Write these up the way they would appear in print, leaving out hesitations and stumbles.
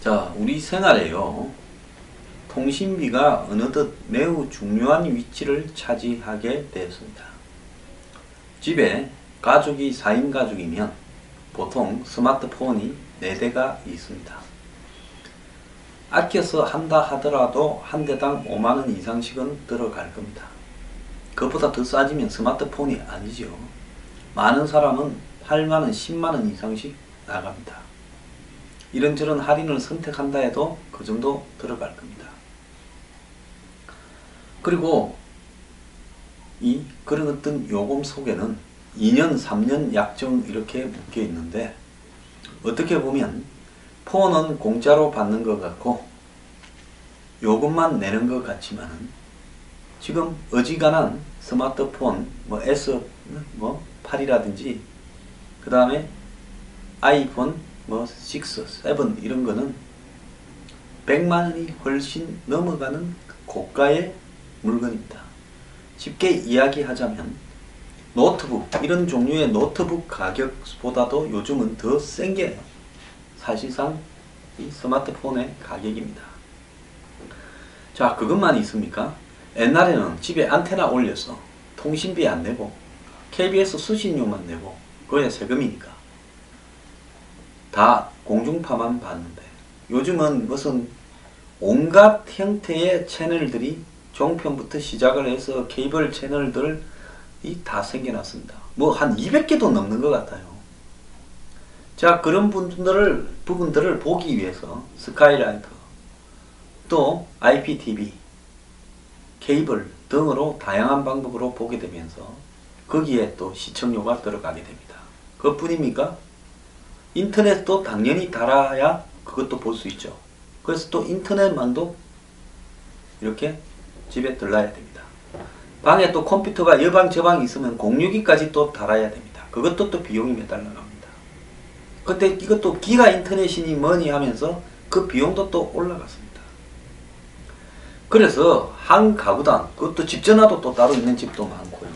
자, 우리 생활에요. 통신비가 어느덧 매우 중요한 위치를 차지하게 되었습니다. 집에 가족이 4인 가족이면 보통 스마트폰이 4대가 있습니다. 아껴서 한다 하더라도 한 대당 5만원 이상씩은 들어갈 겁니다. 그것보다 더 싸지면 스마트폰이 아니죠. 많은 사람은 8만원, 10만원 이상씩 나갑니다. 이런저런 할인을 선택한다 해도 그 정도 들어갈 겁니다. 그리고 그런 어떤 요금 속에는 2년, 3년 약정 이렇게 묶여 있는데, 어떻게 보면 폰은 공짜로 받는 것 같고 요금만 내는 것 같지만은, 지금 어지간한 스마트폰 S8이라든지 그 다음에 아이폰 6, 7 이런 거는 100만원이 훨씬 넘어가는 고가의 물건입니다. 쉽게 이야기하자면 노트북, 이런 종류의 노트북 가격보다도 요즘은 더 센 게 사실상 이 스마트폰의 가격입니다. 자, 그것만 있습니까? 옛날에는 집에 안테나 올려서 통신비 안 내고 KBS 수신료만 내고 그거야 세금이니까 다 공중파만 봤는데, 요즘은 무슨 온갖 형태의 채널들이 종편부터 시작을 해서 케이블 채널들이 다 생겨났습니다. 뭐 한 200개도 넘는 것 같아요. 자, 그런 부분들을 보기 위해서 스카이라이트, 또 IPTV, 케이블 등으로 다양한 방법으로 보게 되면서 거기에 또 시청료가 들어가게 됩니다. 그것뿐입니까? 인터넷도 당연히 달아야 그것도 볼 수 있죠. 그래서 또 인터넷만도 이렇게 집에 들러야 됩니다. 방에 또 컴퓨터가 여방 저방 있으면 공유기까지 또 달아야 됩니다. 그것도 또 비용이 몇 달 나갑니다. 근데 이것도 기가 인터넷이니 뭐니 하면서 그 비용도 또 올라갔습니다. 그래서 한 가구당, 그것도 집 전화도 또 따로 있는 집도 많고요.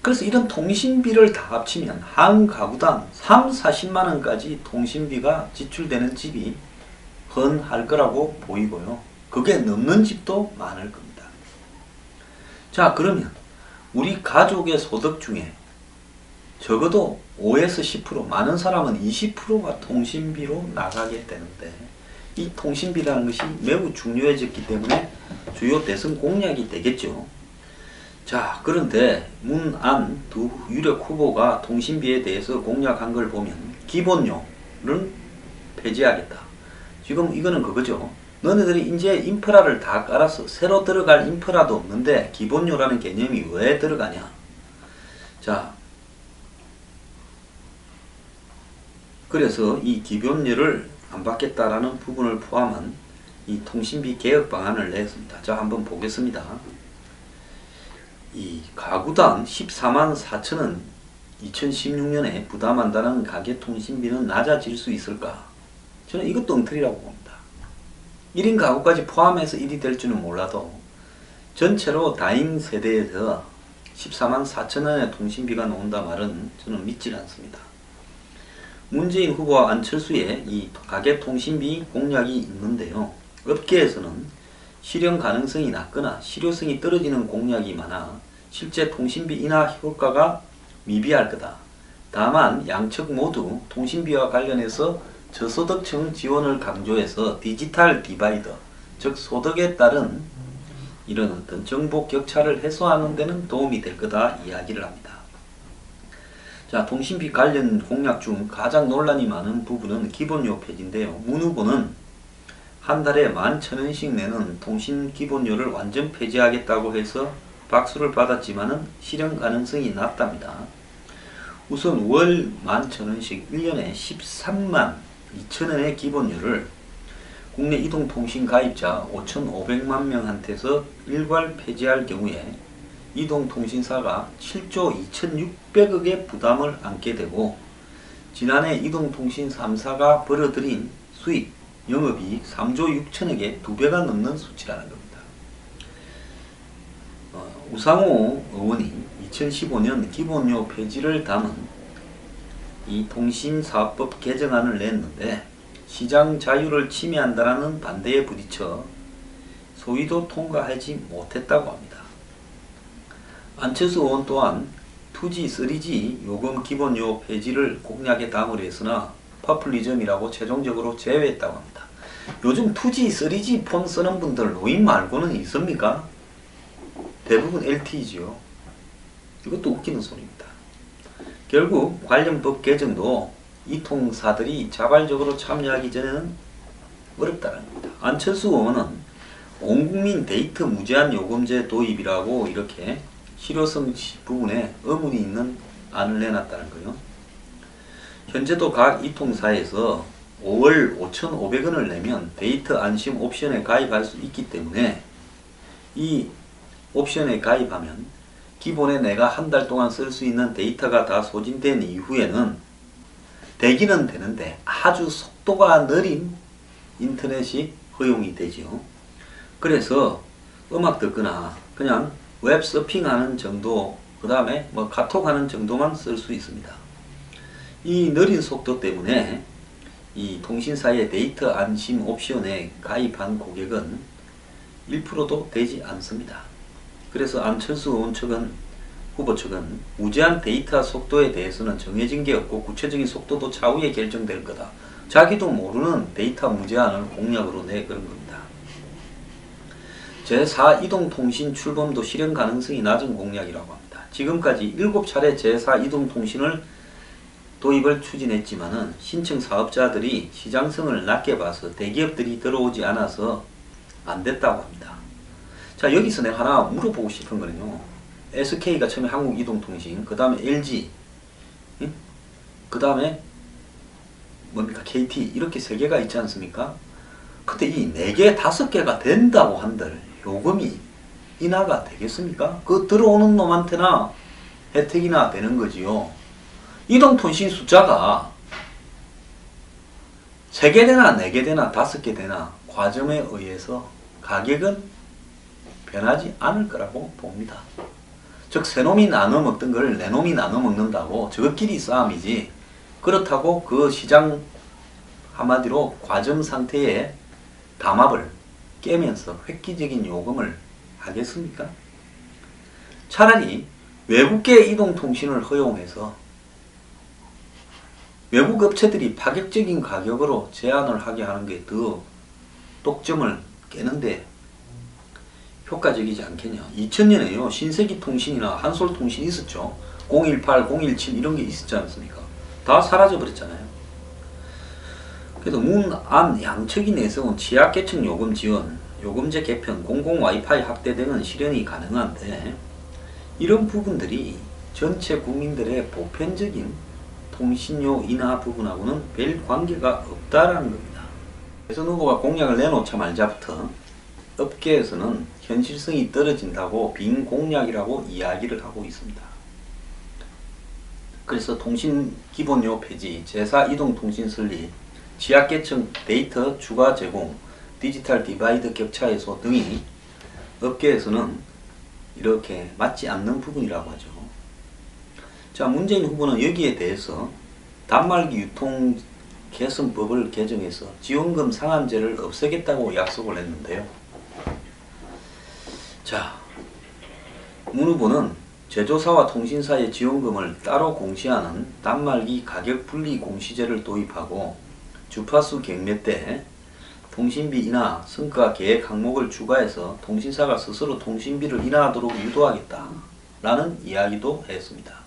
그래서 이런 통신비를 다 합치면 한 가구당 3, 40만원까지 통신비가 지출되는 집이 흔할 거라고 보이고요. 그게 넘는 집도 많을 겁니다. 자, 그러면 우리 가족의 소득 중에 적어도 5에서 10%, 많은 사람은 20%가 통신비로 나가게 되는데, 이 통신비라는 것이 매우 중요해졌기 때문에 주요 대선 공약이 되겠죠. 자, 그런데 문안 두 유력 후보가 통신비에 대해서 공약한 걸 보면 기본료는 폐지하겠다. 지금 이거는 그거죠. 너네들이 이제 인프라를 다 깔아서 새로 들어갈 인프라도 없는데 기본료라는 개념이 왜 들어가냐. 자, 그래서 이 기본료를 안 받겠다라는 부분을 포함한 이 통신비 개혁 방안을 냈습니다. 자, 한번 보겠습니다. 이 가구당 14만 4천원 2016년에 부담한다는 가계 통신비는 낮아질 수 있을까? 저는 이것도 엉터리라고 봅니다. 1인 가구까지 포함해서 1이 될 줄은 몰라도 전체로 다인 세대에서 14만 4천원의 통신비가 나온다 말은 저는 믿질 않습니다. 문재인 후보와 안철수의 이 가계 통신비 공약이 있는데요. 업계에서는 실현 가능성이 낮거나 실효성이 떨어지는 공약이 많아 실제 통신비 인하 효과가 미비할 거다. 다만 양측 모두 통신비와 관련해서 저소득층 지원을 강조해서 디지털 디바이더, 즉 소득에 따른 이런 어떤 정보 격차를 해소하는 데는 도움이 될 거다 이야기를 합니다. 자, 통신비 관련 공약 중 가장 논란이 많은 부분은 기본료 폐지인데요. 문 후보는 한 달에 11,000원씩 내는 통신 기본료를 완전 폐지하겠다고 해서 박수를 받았지만은 실현 가능성이 낮답니다. 우선 월 11,000원씩 1년에 13만 2천원의 기본료를 국내 이동통신 가입자 5,500만 명한테서 일괄 폐지할 경우에 이동통신사가 7조 2,600억의 부담을 안게 되고, 지난해 이동통신 3사가 벌어들인 수익, 영업이익 3조 6천억의 2배가 넘는 수치라는 겁니다. 우상호 의원이 2015년 기본료 폐지를 담은 이 통신사업법 개정안을 냈는데 시장 자유를 침해한다는 반대에 부딪혀 소위도 통과하지 못했다고 합니다. 안철수 의원 또한 2G, 3G 요금 기본료 폐지를 공약에 담으려 했으나 퍼플리즘이라고 최종적으로 제외했다고 합니다. 요즘 2G, 3G 폰 쓰는 분들 노인 말고는 있습니까? 대부분 LTE지요. 이것도 웃기는 소리입니다. 결국 관련 법 개정도 이 통사들이 자발적으로 참여하기 전에는 어렵다는 겁니다. 안철수 의원은 온국민 데이터 무제한 요금제 도입이라고 이렇게 실효성 부분에 의문이 있는 안을 내놨다는 거예요. 현재도 각 이통사에서 5월 5,500원을 내면 데이터 안심 옵션에 가입할 수 있기 때문에 이 옵션에 가입하면 기본에 내가 한 달 동안 쓸 수 있는 데이터가 다 소진된 이후에는 되기는 되는데 아주 속도가 느린 인터넷이 허용이 되죠. 그래서 음악 듣거나 그냥 웹 서핑하는 정도, 그 다음에 뭐 카톡하는 정도만 쓸 수 있습니다. 이 느린 속도 때문에 이 통신사의 데이터 안심 옵션에 가입한 고객은 1%도 되지 않습니다. 그래서 안철수 의원 측은, 후보 측은 무제한 데이터 속도에 대해서는 정해진 게 없고 구체적인 속도도 차후에 결정될 거다. 자기도 모르는 데이터 무제한을 공약으로 내걸은 겁니다. 제4 이동통신 출범도 실현 가능성이 낮은 공약이라고 합니다. 지금까지 7차례 제4 이동통신을 도입을 추진했지만은 신청 사업자들이 시장성을 낮게 봐서 대기업들이 들어오지 않아서 안 됐다고 합니다. 자, 여기서 내가 하나 물어보고 싶은 거는요. SK가 처음에 한국이동통신, 그 다음에 LG, 그 다음에 뭡니까? KT, 이렇게 3개가 있지 않습니까? 근데 이 4개, 5개가 된다고 한들 요금이 인하가 되겠습니까? 그 들어오는 놈한테나 혜택이나 되는 거지요. 이동통신 숫자가 3개 되나 4개 되나 5개 되나 과점에 의해서 가격은 변하지 않을 거라고 봅니다. 즉 새놈이 나눠 먹던 걸 내놈이 나눠 먹는다고 저것끼리 싸움이지, 그렇다고 그 시장 한마디로 과점 상태의 담합을 깨면서 획기적인 요금을 하겠습니까? 차라리 외국계 이동통신을 허용해서 외국 업체들이 파격적인 가격으로 제한을 하게 하는 게 더 독점을 깨는데 효과적이지 않겠냐. 2000년에요. 신세기통신이나 한솔통신이 있었죠. 018, 017 이런 게 있었지 않습니까? 다 사라져 버렸잖아요. 그래서 문, 안 양측이 내세운 취약계층 요금 지원, 요금제 개편, 공공 와이파이 확대 등은 실현이 가능한데 이런 부분들이 전체 국민들의 보편적인 통신료 인하 부분하고는 별 관계가 없다라는 겁니다. 대선 후보가 공약을 내놓자 말자부터 업계에서는 현실성이 떨어진다고 빈 공약이라고 이야기를 하고 있습니다. 그래서 통신기본료 폐지, 제4 이동통신 설립, 취약계층 데이터 추가 제공, 디지털 디바이드 격차 해소 등이 업계에서는 이렇게 맞지 않는 부분이라고 하죠. 자, 문재인 후보는 여기에 대해서 단말기 유통 개선법을 개정해서 지원금 상한제를 없애겠다고 약속을 했는데요. 자, 문 후보는 제조사와 통신사의 지원금을 따로 공시하는 단말기 가격 분리 공시제를 도입하고 주파수 경매 때 통신비 인하 성과 계획 항목을 추가해서 통신사가 스스로 통신비를 인하하도록 유도하겠다라는 이야기도 했습니다.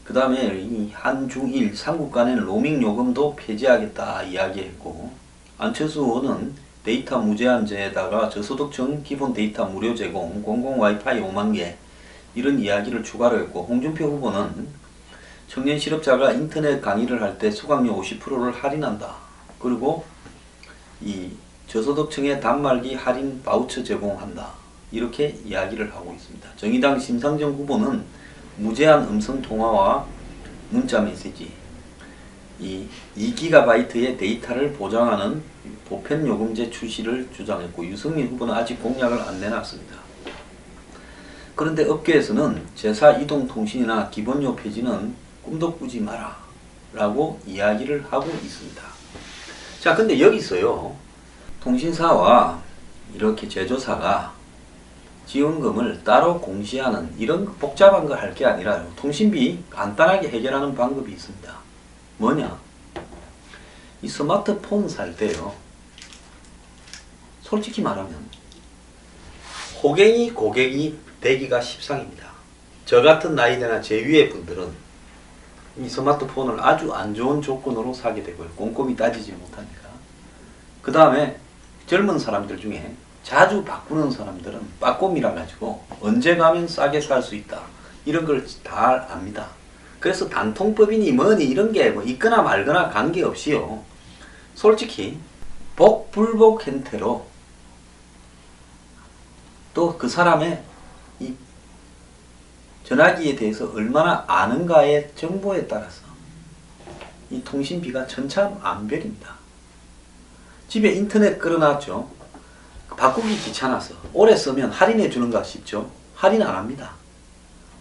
그 다음에 이 한중일 삼국 간의 로밍 요금도 폐지하겠다 이야기했고, 안철수 의원은 데이터 무제한제에다가 저소득층 기본 데이터 무료 제공, 공공 와이파이 5만 개 이런 이야기를 추가로 했고, 홍준표 후보는 청년 실업자가 인터넷 강의를 할 때 수강료 50%를 할인한다. 그리고 이 저소득층의 단말기 할인 바우처 제공한다. 이렇게 이야기를 하고 있습니다. 정의당 심상정 후보는 무제한 음성통화와 문자메시지, 이 2GB의 데이터를 보장하는 보편요금제 출시를 주장했고, 유승민 후보는 아직 공약을 안 내놨습니다. 그런데 업계에서는 제4 이동통신이나 기본료 폐지는 꿈도 꾸지 마라 라고 이야기를 하고 있습니다. 자, 근데 여기서요, 통신사와 이렇게 제조사가 지원금을 따로 공시하는 이런 복잡한 거 할 게 아니라요, 통신비 간단하게 해결하는 방법이 있습니다. 뭐냐? 이 스마트폰 살 때요, 솔직히 말하면 호갱이 고객이 되기가 십상입니다. 저 같은 나이대나 제 위의 분들은 이 스마트폰을 아주 안 좋은 조건으로 사게 되고요. 꼼꼼히 따지지 못하니까. 그 다음에 젊은 사람들 중에 자주 바꾸는 사람들은 빠꼼이라 가지고 언제 가면 싸게 살 수 있다, 이런 걸 다 압니다. 그래서 단통법이니 뭐니 이런 게 뭐 있거나 말거나 관계없이요, 솔직히 복불복 형태로 또 그 사람의 이 전화기에 대해서 얼마나 아는가의 정보에 따라서 이 통신비가 천차만별입니다. 집에 인터넷 끌어놨죠. 바꾸기 귀찮아서 오래 쓰면 할인해 주는가 싶죠. 할인 안 합니다.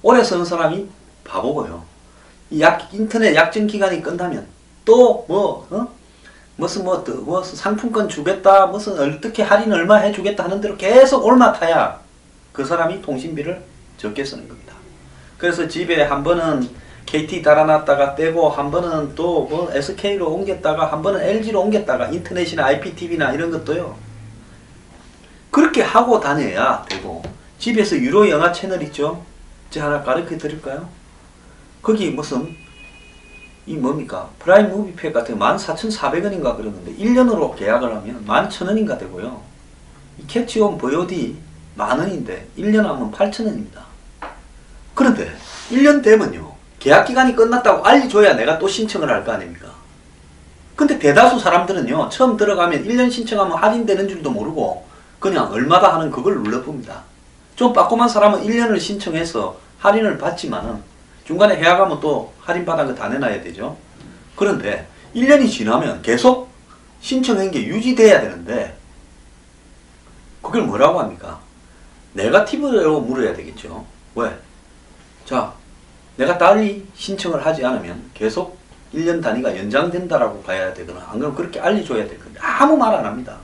오래 쓰는 사람이 바보고요. 이 인터넷 약정 기간이 끝나면 또 무슨 상품권 주겠다, 무슨 어떻게 할인 얼마 해주겠다 하는 대로 계속 올라타야 그 사람이 통신비를 적게 쓰는 겁니다. 그래서 집에 한 번은 KT 달아놨다가 떼고, 한 번은 또 뭐 SK로 옮겼다가, 한 번은 LG로 옮겼다가, 인터넷이나 IPTV나 이런 것도요, 그렇게 하고 다녀야 되고. 집에서 유료 영화 채널 있죠? 제가 하나 가르쳐 드릴까요? 거기 무슨 이 뭡니까? 프라임 무비팩 같은 14,400원인가 그러는데 1년으로 계약을 하면 11,000원인가 되고요. 이 캐치온 VOD 만원인데 1년 하면 8,000원입니다. 그런데 1년 되면요, 계약기간이 끝났다고 알려줘야 내가 또 신청을 할 거 아닙니까? 근데 대다수 사람들은요, 처음 들어가면 1년 신청하면 할인되는 줄도 모르고 그냥 얼마다 하는 그걸 눌러봅니다. 좀 빠꼼한 사람은 1년을 신청해서 할인을 받지만은 중간에 해약하면 또 할인받은 거 다 내놔야 되죠. 그런데 1년이 지나면 계속 신청한 게 유지돼야 되는데 그걸 뭐라고 합니까? 네거티브로 물어야 되겠죠. 왜? 자, 내가 달리 신청을 하지 않으면 계속 1년 단위가 연장된다라고 봐야 되거나, 안 그러면 그렇게 알려줘야 될 건데 아무 말 안 합니다.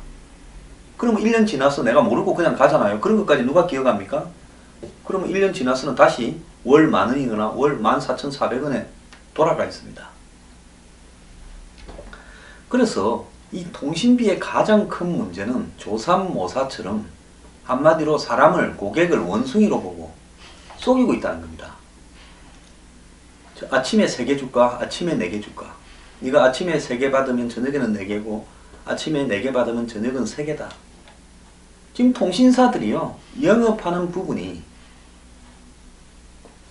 그러면 1년 지나서 내가 모르고 그냥 가잖아요. 그런 것까지 누가 기억합니까? 그러면 1년 지나서는 다시 월 만원이거나 월 14,400원에 돌아가 있습니다. 그래서 이 통신비의 가장 큰 문제는 조삼모사처럼 한마디로 사람을, 고객을 원숭이로 보고 속이고 있다는 겁니다. 아침에 3개 줄까? 아침에 4개 줄까? 네가 아침에 3개 받으면 저녁에는 4개고 아침에 4개 받으면 저녁은 3개다. 지금 통신사들이요, 영업하는 부분이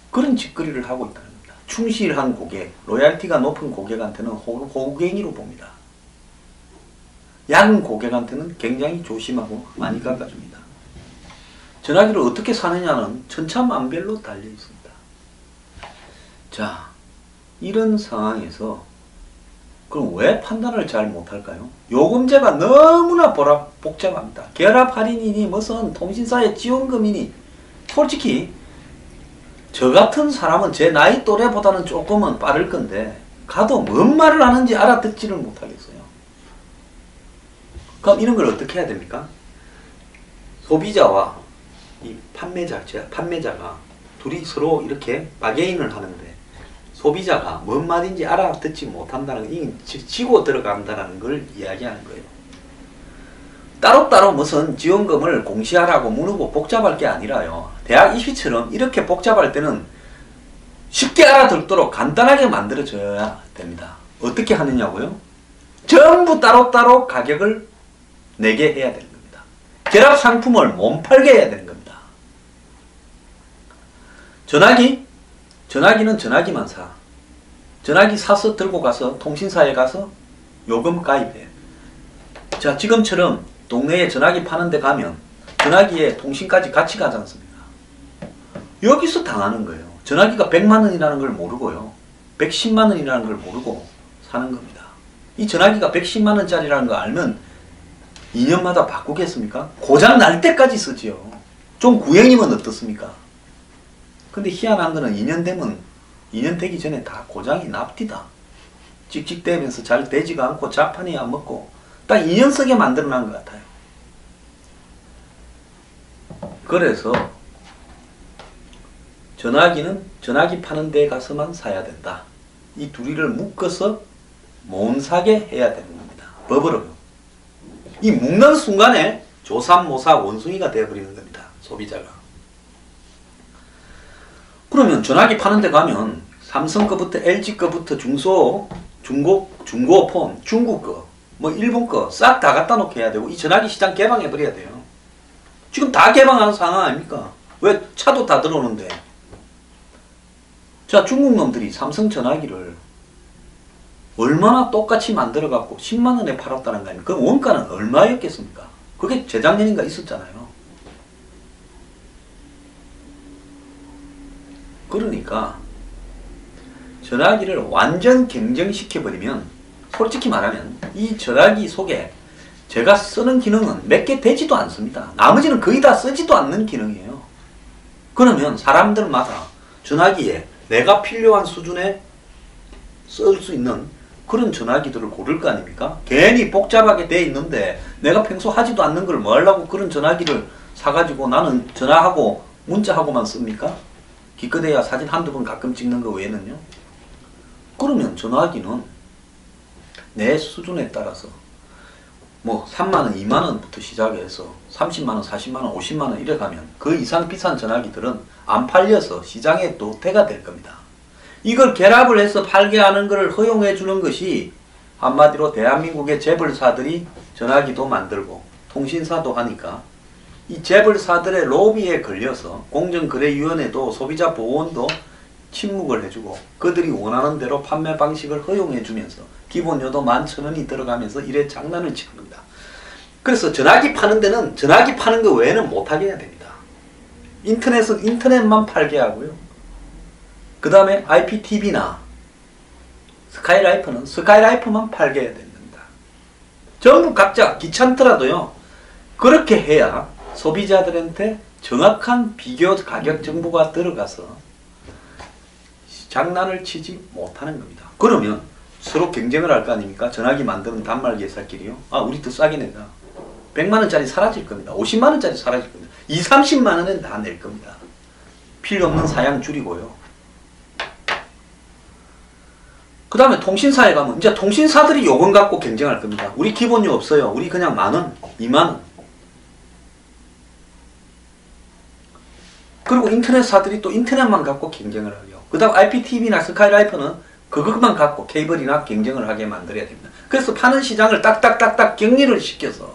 그런 짓거리를 하고 있다는 겁니다. 충실한 고객, 로얄티가 높은 고객한테는 호갱이로 봅니다. 약은 고객한테는 굉장히 조심하고 많이 깎아줍니다. 전화기를 어떻게 사느냐는 천차만별로 달려 있습니다. 자, 이런 상황에서 그럼 왜 판단을 잘 못할까요? 요금제가 너무나 복잡합니다. 결합 할인이니 무슨 통신사의 지원금이니, 솔직히 저 같은 사람은 제 나이 또래보다는 조금은 빠를 건데 가도 뭔 말을 하는지 알아듣지를 못하겠어요. 그럼 이런 걸 어떻게 해야 됩니까? 소비자와 이 판매자가 둘이 서로 이렇게 바게인을 하는데 소비자가 뭔 말인지 알아듣지 못한다는, 이 지고 들어간다는 걸 이야기하는 거예요. 따로따로 무슨 지원금을 공시하라고 물고 복잡할 게 아니라요, 대학 입시처럼 이렇게 복잡할 때는 쉽게 알아듣도록 간단하게 만들어줘야 됩니다. 어떻게 하느냐고요? 전부 따로따로 가격을 내게 해야 되는 겁니다. 결합 상품을 못 팔게 해야 되는 겁니다. 전화기는 전화기만 사. 전화기 사서 들고 가서 통신사에 가서 요금 가입해. 자, 지금처럼 동네에 전화기 파는 데 가면 전화기에 통신까지 같이 가지 않습니까? 여기서 당하는 거예요. 전화기가 100만원이라는 걸 모르고요, 110만원이라는 걸 모르고 사는 겁니다. 이 전화기가 110만원짜리라는 거 알면 2년마다 바꾸겠습니까? 고장 날 때까지 쓰지요. 좀 구형이면 어떻습니까? 근데 희한한 거는 2년 되기 전에 다 고장이 납디다. 찍찍대면서 잘 되지가 않고 자판이 안 먹고 딱 2년 쓰게 만들어 놓은 것 같아요. 그래서 전화기는 전화기 파는 데 가서만 사야 된다. 이 둘이를 묶어서 못 사게 해야 되는 겁니다. 법으로. 이 묶는 순간에 조삼모사 원숭이가 되어버리는 겁니다. 소비자가. 그러면 전화기 파는 데 가면 삼성 거부터 LG 거부터 중고 폰, 중국 거, 뭐 일본 거 싹 다 갖다 놓게 해야 되고 이 전화기 시장 개방해 버려야 돼요. 지금 다 개방하는 상황 아닙니까? 왜 차도 다 들어오는데. 자, 중국 놈들이 삼성 전화기를 얼마나 똑같이 만들어 갖고 10만원에 팔았다는 거 아닙니까? 그 원가는 얼마였겠습니까? 그게 재작년인가 있었잖아요. 그러니까 전화기를 완전 경쟁시켜버리면 솔직히 말하면 이 전화기 속에 제가 쓰는 기능은 몇 개 되지도 않습니다. 나머지는 거의 다 쓰지도 않는 기능이에요. 그러면 사람들마다 전화기에 내가 필요한 수준에 쓸 수 있는 그런 전화기들을 고를 거 아닙니까? 괜히 복잡하게 돼 있는데 내가 평소 하지도 않는 걸 뭐 하려고 그런 전화기를 사가지고 나는 전화하고 문자하고만 씁니까? 기껏해야 사진 한두 번 가끔 찍는 거 외에는요. 그러면 전화기는 내 수준에 따라서 뭐 3만원, 2만원부터 시작해서 30만원, 40만원, 50만원 이래 가면 그 이상 비싼 전화기들은 안 팔려서 시장에 도태가 될 겁니다. 이걸 결합을 해서 팔게 하는 것을 허용해 주는 것이 한마디로 대한민국의 재벌사들이 전화기도 만들고 통신사도 하니까 이 재벌사들의 로비에 걸려서 공정거래위원회도 소비자보호원도 침묵을 해주고 그들이 원하는 대로 판매 방식을 허용해 주면서 기본료도 11,000원이 들어가면서 이래 장난을 치는 겁니다. 그래서 전화기 파는 데는 전화기 파는 거 외에는 못하게 해야 됩니다. 인터넷은 인터넷만 팔게 하고요. 그 다음에 IPTV나 스카이라이프는 스카이라이프만 팔게 해야 됩니다. 전부 각자 귀찮더라도요. 그렇게 해야 소비자들한테 정확한 비교 가격 정보가 들어가서 장난을 치지 못하는 겁니다. 그러면 서로 경쟁을 할 거 아닙니까? 전화기 만드는 단말기 회사끼리요. 아, 우리 더 싸게 내자. 100만원짜리 사라질 겁니다. 50만원짜리 사라질 겁니다. 20, 30만원은 다 낼 겁니다. 필요 없는 사양 줄이고요. 그 다음에 통신사에 가면 이제 통신사들이 요금 갖고 경쟁할 겁니다. 우리 기본료 없어요. 우리 그냥 만원, 2만원. 그리고 인터넷사들이 또 인터넷만 갖고 경쟁을 하고요. 그 다음 IPTV나 스카이라이프는 그것만 갖고 케이블이나 경쟁을 하게 만들어야 됩니다. 그래서 파는 시장을 딱딱딱딱 격리를 시켜서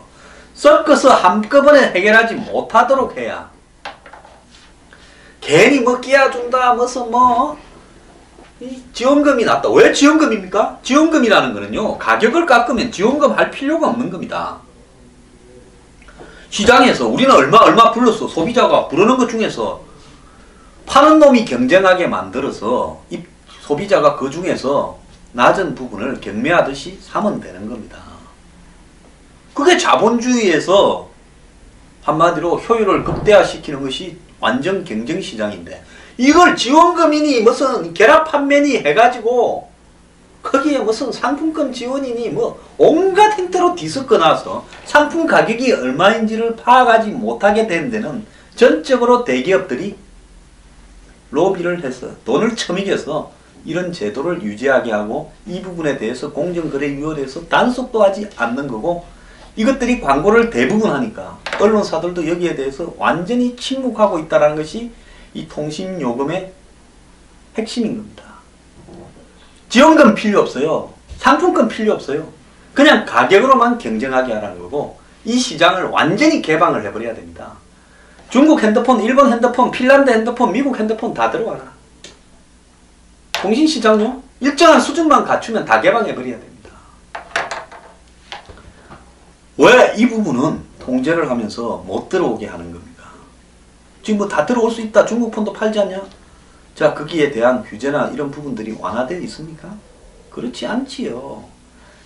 섞어서 한꺼번에 해결하지 못하도록 해야 괜히 뭐 끼워준다 무슨 뭐 지원금이 났다. 왜 지원금입니까? 지원금이라는 거는요. 가격을 깎으면 지원금 할 필요가 없는 겁니다. 시장에서 우리는 얼마 불렀어. 소비자가 부르는 것 중에서 파는 놈이 경쟁하게 만들어서 이 소비자가 그 중에서 낮은 부분을 경매하듯이 사면 되는 겁니다. 그게 자본주의에서 한마디로 효율을 극대화시키는 것이 완전 경쟁시장인데 이걸 지원금이니 무슨 결합 판매니 해가지고 거기에 무슨 상품권 지원이니 뭐 온갖 형태로 뒤섞어 놔서 상품 가격이 얼마인지를 파악하지 못하게 된 데는 전적으로 대기업들이 로비를 해서 돈을 처먹여서 이런 제도를 유지하게 하고 이 부분에 대해서 공정거래위원회에서 단속도 하지 않는 거고 이것들이 광고를 대부분 하니까 언론사들도 여기에 대해서 완전히 침묵하고 있다는 것이 이 통신요금의 핵심인 겁니다. 지원금 필요 없어요. 상품권 필요 없어요. 그냥 가격으로만 경쟁하게 하라는 거고 이 시장을 완전히 개방을 해버려야 됩니다. 중국 핸드폰, 일본 핸드폰, 핀란드 핸드폰, 미국 핸드폰 다 들어와라. 통신시장요? 일정한 수준만 갖추면 다 개방해버려야 됩니다. 왜 이 부분은 통제를 하면서 못 들어오게 하는 겁니까? 지금 뭐 다 들어올 수 있다. 중국 폰도 팔지 않냐? 자, 거기에 대한 규제나 이런 부분들이 완화되어 있습니까? 그렇지 않지요.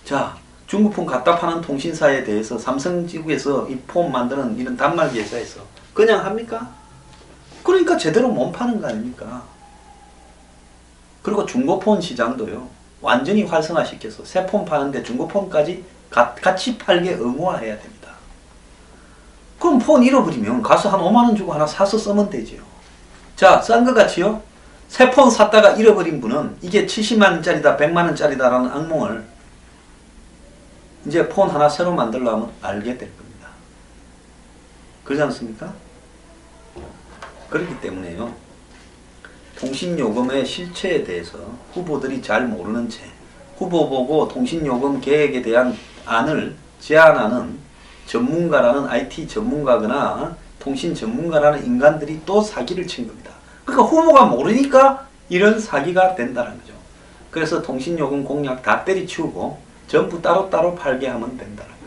자, 중국 폰 갖다 파는 통신사에 대해서 삼성지구에서 이 폰 만드는 이런 단말기 회사에서 그냥 합니까? 그러니까 제대로 못 파는 거 아닙니까? 그리고 중고폰 시장도요. 완전히 활성화시켜서 새 폰 파는데 중고폰까지 같이 팔게 의무화해야 됩니다. 그럼 폰 잃어버리면 가서 한 5만원 주고 하나 사서 쓰면 되죠. 자, 싼 것 같이요? 새 폰 샀다가 잃어버린 분은 이게 70만원짜리다 100만원짜리다라는 악몽을 이제 폰 하나 새로 만들려면 알게 될 겁니다. 그렇지 않습니까? 그렇기 때문에요. 통신요금의 실체에 대해서 후보들이 잘 모르는 채 후보 보고 통신요금 계획에 대한 안을 제안하는 전문가라는 IT 전문가거나 통신 전문가라는 인간들이 또 사기를 친 겁니다. 그러니까 후보가 모르니까 이런 사기가 된다는 거죠. 그래서 통신요금 공약 다 때리치우고 전부 따로따로 팔게 하면 된다는 거죠.